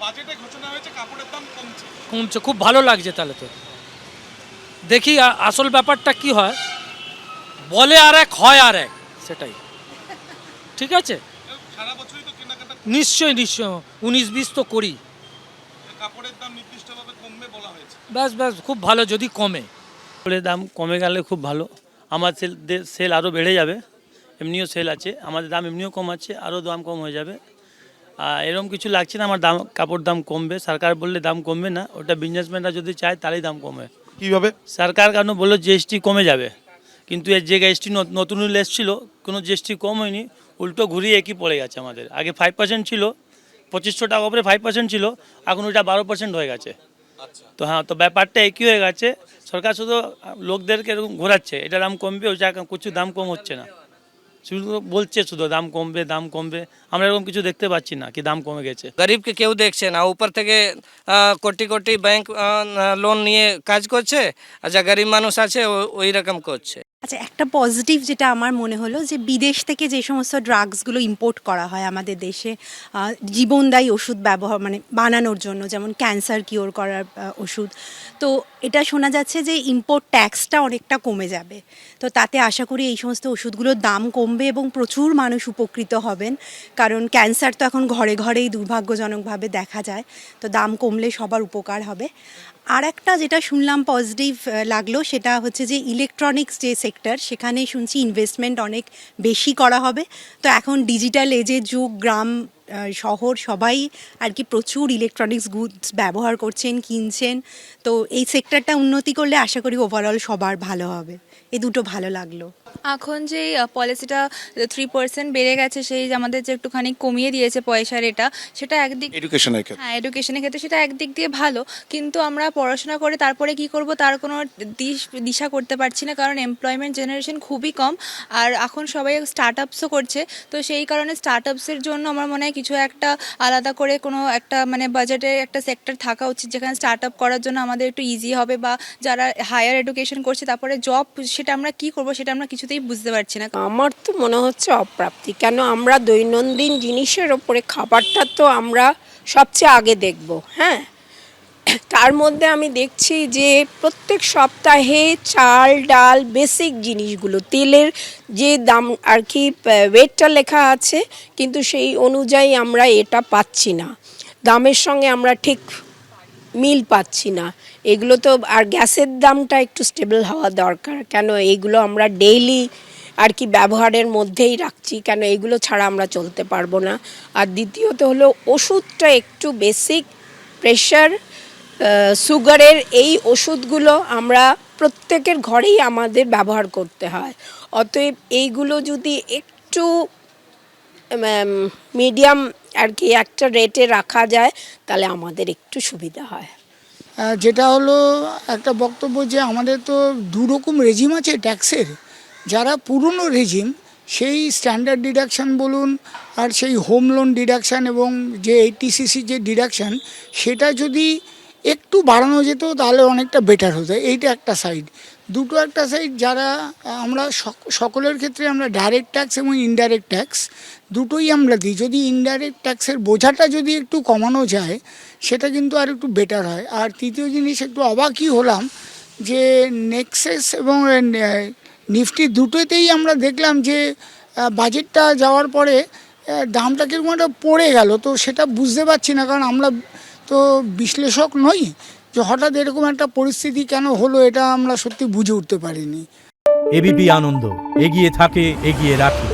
বাজেটে ঘোষণা হয়েছে কাপড়ের দাম কমছে। কমছে, খুব ভালো লাগছে। তাহলে তো দেখি আসল ব্যাপারটা কি হয়, বলে আর এক হয় আর এক, সেটাই ঠিক আছে। সারা বছরই তো কেনাকাটা, নিশ্চয়ই নিশ্চয় 19-20 তো করি। কাপড়ের দাম নির্দিষ্টভাবে কমবে বলা হয়েছে। ব্যাস ব্যাস, খুব ভালো যদি কমে। কাপড়ের দাম কমে গেলে খুব ভালো, আমার সেল আরও বেড়ে যাবে। এমনিও সেল আছে, আমাদের দাম এমনিও কম আছে, আরও দাম কম হয়ে যাবে। আর এরকম কিছু লাগছে না আমার কাপড় দাম কমবে। সরকার বললে দাম কমবে না, ওটা বিজনেসম্যানরা যদি চায় তাহলেই দাম কমে। কিভাবে? সরকার কেন বললো জিএসটি কমে যাবে, কিন্তু এর যে জিএসটি নতুন রুল এসেছিলো কোনো জিএসটি কম হয়নি, উল্টো ঘুরিয়ে একই পড়ে গেছে। আমাদের আগে 5% ছিল, 2500 টাকা উপরে 5% ছিল, এখন ওইটা 12% হয়ে গেছে। তো হ্যাঁ, তো ব্যাপারটা একই হয়ে গেছে। সরকার শুধু লোকদেরকে এরকম ঘোরাচ্ছে, এটা দাম কমবে, ওইটা কিছু দাম কম হচ্ছে না, শুধু বলছে শুধু দাম কমবে দাম কমবে। আমরা এরকম কিছু দেখতে পাচ্ছি না কি দাম কমে গেছে। গরিবকে কেউ দেখছে না, উপর থেকে কোটি কোটি ব্যাংক লোন নিয়ে কাজ করছে, আর যা গরিব মানুষ আছে ওই রকম করছে। আচ্ছা, একটা পজিটিভ যেটা আমার মনে হলো যে বিদেশ থেকে যে সমস্ত ড্রাগসগুলো ইম্পোর্ট করা হয় আমাদের দেশে জীবনদায়ী ওষুধ ব্যবহার মানে বানানোর জন্য, যেমন ক্যান্সার কিওর করার ওষুধ, তো এটা শোনা যাচ্ছে যে ইম্পোর্ট ট্যাক্সটা অনেকটা কমে যাবে। তো তাতে আশা করি এই সমস্ত ওষুধগুলোর দাম কমবে এবং প্রচুর মানুষ উপকৃত হবেন, কারণ ক্যান্সার তো এখন ঘরে ঘরেই দুর্ভাগ্যজনকভাবে দেখা যায়। তো দাম কমলে সবার উপকার হবে। আর একটা যেটা শুনলাম পজিটিভ লাগলো, সেটা হচ্ছে যে ইলেকট্রনিক্স যে সেক্টর, সেখানে শুনছি ইনভেস্টমেন্ট অনেক বেশি করা হবে। তো এখন ডিজিটাল এজের যুগ, গ্রাম শহর সবাই আর কি প্রচুর ইলেকট্রনিক্স গুডস ব্যবহার করছেন, কিনছেন। তো এই সেক্টরটা উন্নতি করলে আশা করি ওভারঅল সবার ভালো হবে। এই দুটো ভালো লাগলো। এখন যে পলিসিটা 3% বেড়ে গেছে, সেই যে আমাদের যে একটুখানি কমিয়ে দিয়েছে পয়সার এটা, সেটা একদিক এডুকেশনের ক্ষেত্রে, হ্যাঁ এডুকেশনের ক্ষেত্রে সেটা একদিক দিয়ে ভালো, কিন্তু আমরা পড়াশোনা করে তারপরে কি করব তার কোনো দিশা করতে পারছি না, কারণ এমপ্লয়মেন্ট জেনারেশন খুবই কম। আর এখন সবাই স্টার্ট আপসও করছে, তো সেই কারণে স্টার্ট আপসের জন্য আমার মনে হয় কিছু একটা আলাদা করে কোনো একটা মানে বাজেটে একটা সেক্টর থাকা উচিত, যেখানে স্টার্ট আপ করার জন্য আমাদের একটু ইজি হবে, বা যারা হায়ার এডুকেশন করছে তারপরে জব, সেটা আমরা কি করব সেটা আমরা কিছুতেই বুঝতে পারছি না। আমার তো মনে হচ্ছে অপ্রাপ্তি, কেন আমরা দৈনন্দিন জিনিসের ওপরে খাবারটা তো আমরা সবচেয়ে আগে দেখব। হ্যাঁ, তার মধ্যে আমি দেখছি যে প্রত্যেক সপ্তাহে চাল ডাল বেসিক জিনিসগুলো, তেলের যে দাম আর কি ওয়েটটা লেখা আছে, কিন্তু সেই অনুযায়ী আমরা এটা পাচ্ছি না, দামের সঙ্গে আমরা ঠিক মিল পাচ্ছি না। এগুলো তো, আর গ্যাসের দামটা একটু স্টেবল হওয়া দরকার, কেন এইগুলো আমরা ডেইলি আর কি ব্যবহারের মধ্যেই রাখছি, কেন এগুলো ছাড়া আমরা চলতে পারবো না। আর দ্বিতীয়ত হলো ওষুধটা একটু বেসিক, প্রেশার, সুগারের এই ওষুধগুলো আমরা প্রত্যেকের ঘরেই আমাদের ব্যবহার করতে হয়। অতএব এইগুলো যদি একটু মিডিয়াম আর কি একটা রেটে রাখা যায়, তাহলে আমাদের একটু সুবিধা হয়। যেটা হলো একটা বক্তব্য যে আমাদের তো দুরকম রেজিম আছে ট্যাক্সের। যারা পুরনো রেজিম, সেই স্ট্যান্ডার্ড ডিডাকশান বলুন আর সেই হোম লোন ডিডাকশান এবং যে 80cc যে ডিডাকশান, সেটা যদি একটু বাড়ানো যেত তাহলে অনেকটা বেটার হতো। এইটা একটা সাইড। দুটো একটা সাইড, যারা আমরা সকলের ক্ষেত্রে আমরা ডাইরেক্ট ট্যাক্স এবং ইনডাইরেক্ট ট্যাক্স দুটোই আমরা দিই, যদি ইনডাইরেক্ট ট্যাক্সের বোঝাটা যদি একটু কমানো যায় সেটা কিন্তু আর একটু বেটার হয়। আর তৃতীয় জিনিস, একটু অবাকই হলাম যে নেক্সাস এবং নিফটি দুটোতেই আমরা দেখলাম যে বাজেটটা যাওয়ার পরে দামটা কিরকম একটা পড়ে গেল। তো সেটা বুঝতে পারছি না, কারণ আমরা তো বিশ্লেষক নই, যে হঠাৎ এরকম একটা পরিস্থিতি কেন হলো এটা আমরা সত্যি বুঝে উঠতে পারিনি। এবিপি আনন্দ, এগিয়ে থাকে, এগিয়ে রাখে।